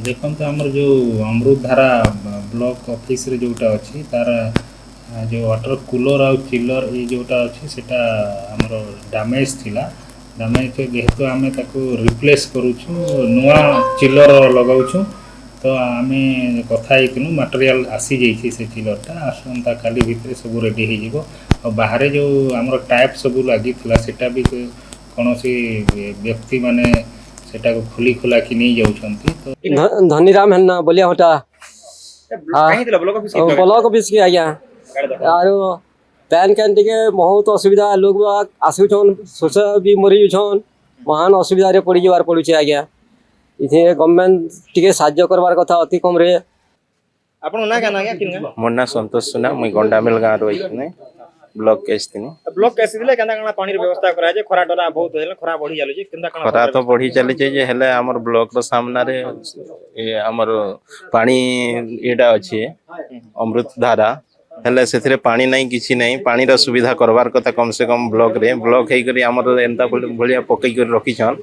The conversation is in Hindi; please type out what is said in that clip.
देखो आमर जो अमृतधारा ब्लॉक ऑफिस रे जोटा अच्छी तार जो वाटर कूलर आ चिलर ये जोटा अच्छी सेटा आमर डैमेज थिला डैमेज जेहेतु आम रिप्लेस करुचु नुआ चिलर लगाऊँ तो आम कथा मटेरियल आसी जाइए से चिलरटा आसंता काली भितर सब रेडी हो बाहर जो आमर टाइप सब लगी सेटा भी कौन सी व्यक्ति माने सेटा को खोली खोला कि नहीं जाउछंती तो धनीराम हेन्ना बोलिया होता ब्लॉक ऑफिस की आज्ञा आरो पैन कैन टिके बहुत असुविधा लोग आसुछन शोष भी मरी छन महान असुविधा रे पड़ी जवार पड़ुछे आज्ञा इथे गवर्नमेंट टिके साहाय्य करवार कथा अति कम रे आपन ना गाना आज्ञा किन मोर ना संतोष सुना मुई गंडामेल गाँ रही ब्लॉक केस थिनी ब्लॉक कैसे दिले केना केना पानी रे व्यवस्था करा जे खरा डरा बहुत हेले खरा बढ़ी जालु जे केनदा केना खरा तो बढ़ी चली जे हेले हमर ब्लॉक रो सामना रे ए हमर पानी एडा अछि अमृत धारा हेले सेथिरे पानी नहीं किछि नहीं पानी रो सुविधा करवार कथा कम से कम ब्लॉक रे ब्लॉक हेई करी हमर एंता भलिया पकई कर रखी छन